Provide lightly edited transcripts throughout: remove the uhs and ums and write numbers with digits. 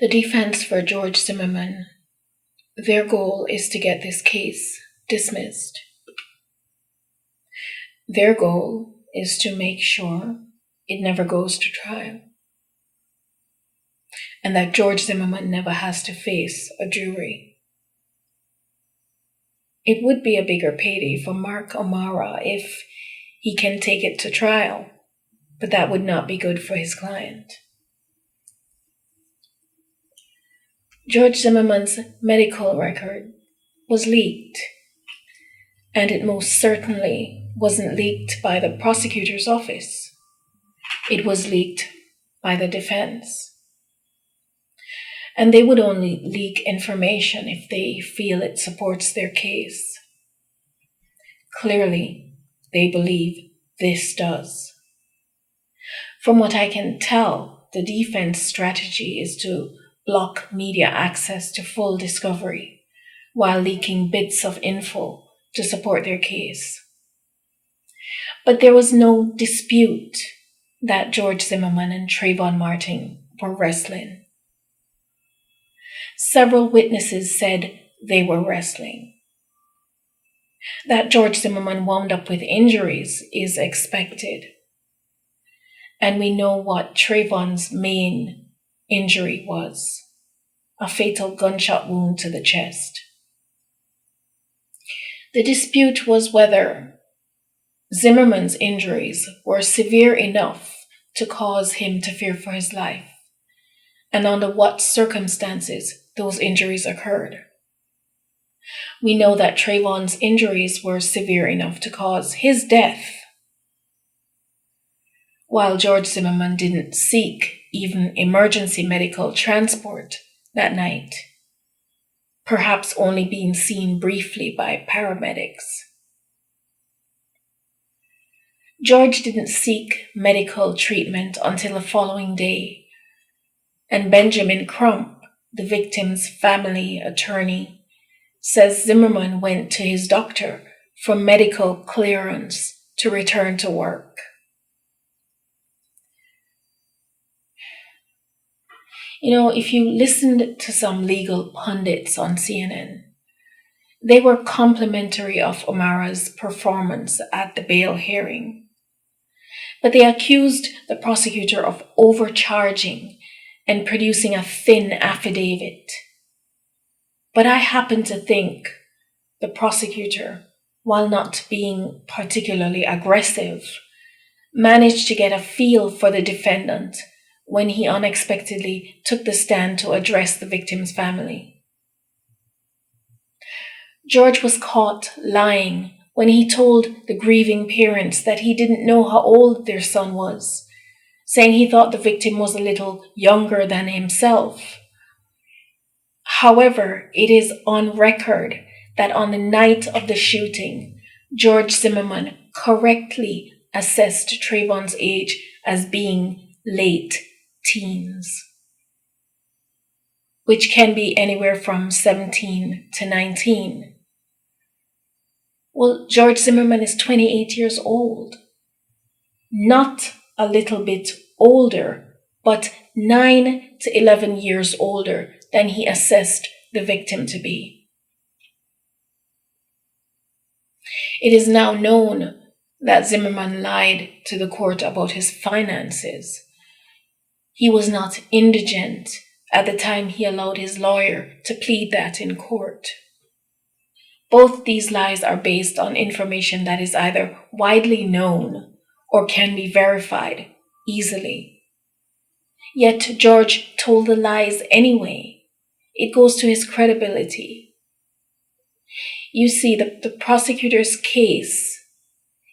The defense for George Zimmerman, their goal is to get this case dismissed. Their goal is to make sure it never goes to trial, and that George Zimmerman never has to face a jury. It would be a bigger payday for Mark O'Mara if he can take it to trial, but that would not be good for his client. George Zimmerman's medical record was leaked, and it most certainly wasn't leaked by the prosecutor's office. It was leaked by the defense. And they would only leak information if they feel it supports their case. Clearly, they believe this does. From what I can tell, the defense strategy is to block media access to full discovery while leaking bits of info to support their case. But there was no dispute that George Zimmerman and Trayvon Martin were wrestling. Several witnesses said they were wrestling. That George Zimmerman wound up with injuries is expected. And we know what Trayvon's main injury was: a fatal gunshot wound to the chest. The dispute was whether Zimmerman's injuries were severe enough to cause him to fear for his life, and under what circumstances those injuries occurred. We know that Trayvon's injuries were severe enough to cause his death, while George Zimmerman didn't seek even emergency medical transport that night, perhaps only being seen briefly by paramedics. George didn't seek medical treatment until the following day, and Benjamin Crump, the victim's family attorney, says Zimmerman went to his doctor for medical clearance to return to work. If you listened to some legal pundits on CNN, they were complimentary of O'Mara's performance at the bail hearing. But they accused the prosecutor of overcharging and producing a thin affidavit. But I happen to think the prosecutor, while not being particularly aggressive, managed to get a feel for the defendant when he unexpectedly took the stand to address the victim's family. George was caught lying when he told the grieving parents that he didn't know how old their son was, saying he thought the victim was a little younger than himself. However, it is on record that on the night of the shooting, George Zimmerman correctly assessed Trayvon's age as being late teens, which can be anywhere from 17 to 19. Well, George Zimmerman is 28 years old. Not a little bit older, but 9 to 11 years older than he assessed the victim to be. It is now known that Zimmerman lied to the court about his finances. He was not indigent at the time he allowed his lawyer to plead that in court. Both these lies are based on information that is either widely known or can be verified easily. Yet George told the lies anyway. It goes to his credibility. You see, the prosecutor's case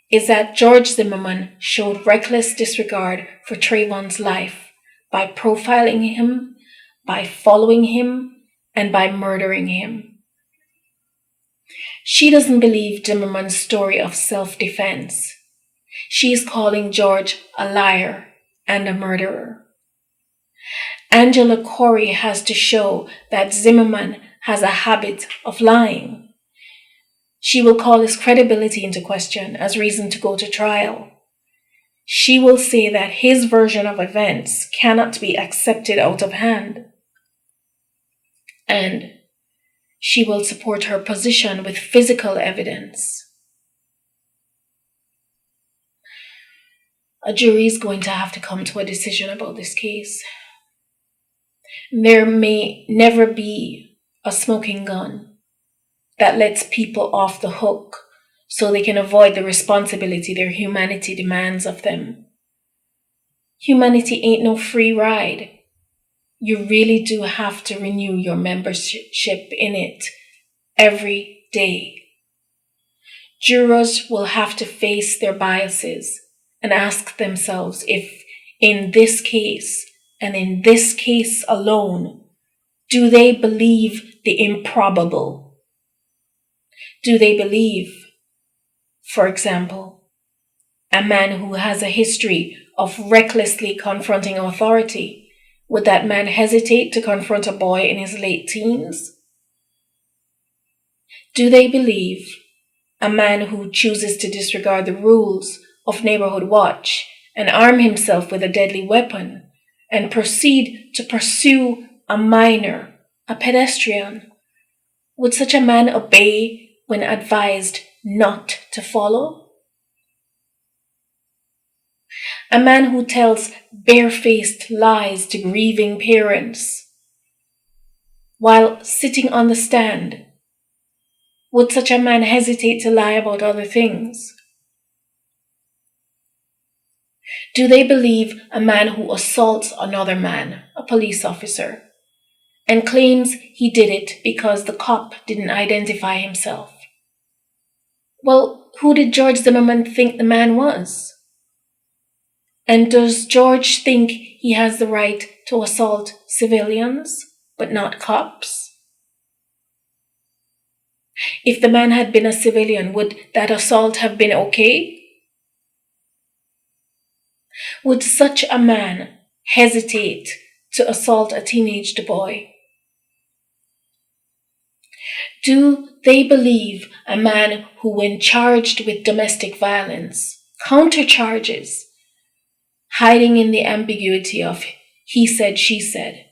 is that George Zimmerman showed reckless disregard for Trayvon's life by profiling him, by following him, and by murdering him. She doesn't believe Zimmerman's story of self-defense. She is calling George a liar and a murderer. Angela Corey has to show that Zimmerman has a habit of lying. She will call his credibility into question as reason to go to trial. She will say that his version of events cannot be accepted out of hand. and she will support her position with physical evidence. A jury is going to have to come to a decision about this case. There may never be a smoking gun that lets people off the hook so they can avoid the responsibility their humanity demands of them. Humanity ain't no free ride. You really do have to renew your membership in it every day. Jurors will have to face their biases and ask themselves if, in this case, and in this case alone, do they believe the improbable? Do they believe, for example, a man who has a history of recklessly confronting authority? Would that man hesitate to confront a boy in his late teens? Do they believe a man who chooses to disregard the rules of neighborhood watch and arm himself with a deadly weapon and proceed to pursue a minor, a pedestrian? Would such a man obey when advised not to follow? A man who tells barefaced lies to grieving parents while sitting on the stand, would such a man hesitate to lie about other things? Do they believe a man who assaults another man, a police officer, and claims he did it because the cop didn't identify himself? Well, who did George Zimmerman think the man was? And does George think he has the right to assault civilians, but not cops? If the man had been a civilian, would that assault have been okay? Would such a man hesitate to assault a teenaged boy? Do they believe a man who, when charged with domestic violence, countercharges, hiding in the ambiguity of he said, she said,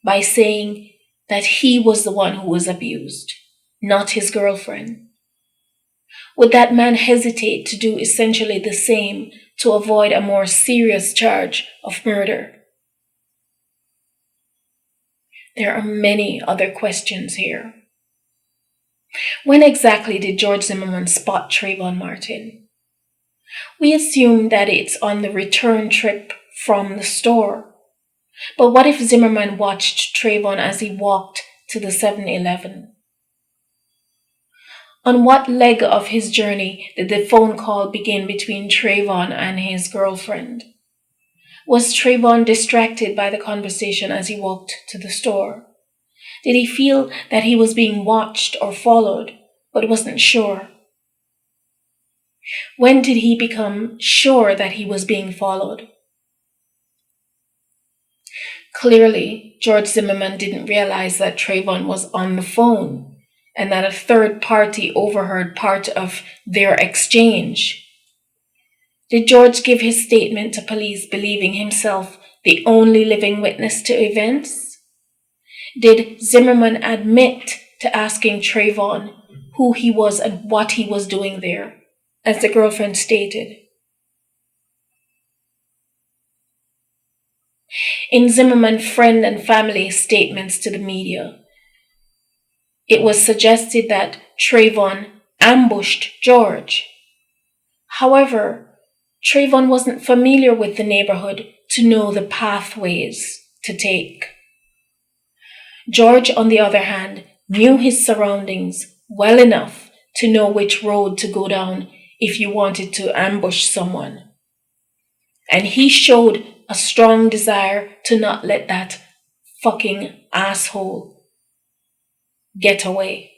by saying that he was the one who was abused, not his girlfriend? Would that man hesitate to do essentially the same to avoid a more serious charge of murder? There are many other questions here. When exactly did George Zimmerman spot Trayvon Martin? We assume that it's on the return trip from the store. But what if Zimmerman watched Trayvon as he walked to the 7-Eleven? On what leg of his journey did the phone call begin between Trayvon and his girlfriend? Was Trayvon distracted by the conversation as he walked to the store? Did he feel that he was being watched or followed, but wasn't sure? When did he become sure that he was being followed? Clearly, George Zimmerman didn't realize that Trayvon was on the phone and that a third party overheard part of their exchange. Did George give his statement to police believing himself the only living witness to events? Did Zimmerman admit to asking Trayvon who he was and what he was doing there, as the girlfriend stated? In Zimmerman friend and family statements to the media, it was suggested that Trayvon ambushed George. However, Trayvon wasn't familiar with the neighborhood to know the pathways to take. George, on the other hand, knew his surroundings well enough to know which road to go down if you wanted to ambush someone. And he showed a strong desire to not let that fucking asshole get away.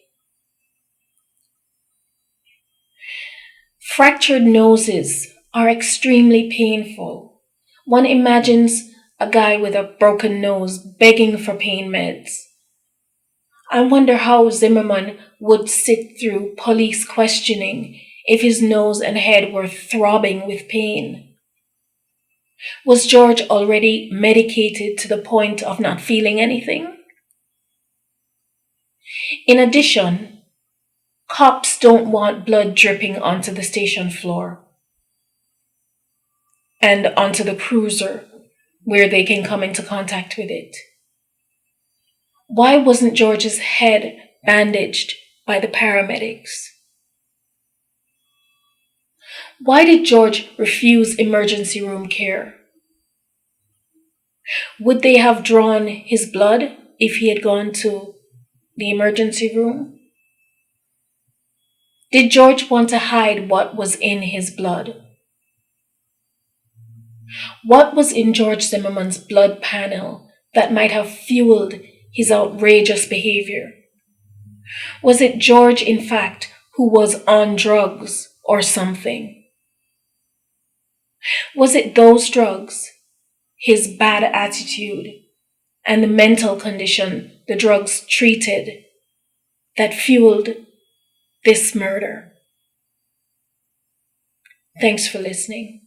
Fractured noses are extremely painful. One imagines a guy with a broken nose begging for pain meds. I wonder how Zimmerman would sit through police questioning if his nose and head were throbbing with pain. Was George already medicated to the point of not feeling anything? In addition, cops don't want blood dripping onto the station floor and onto the cruiser where they can come into contact with it. Why wasn't George's head bandaged by the paramedics? Why did George refuse emergency room care? Would they have drawn his blood if he had gone to the emergency room? Did George want to hide what was in his blood? What was in George Zimmerman's blood panel that might have fueled his outrageous behavior? Was it George, in fact, who was on drugs or something? Was it those drugs, his bad attitude, and the mental condition the drugs treated that fueled this murder? Thanks for listening.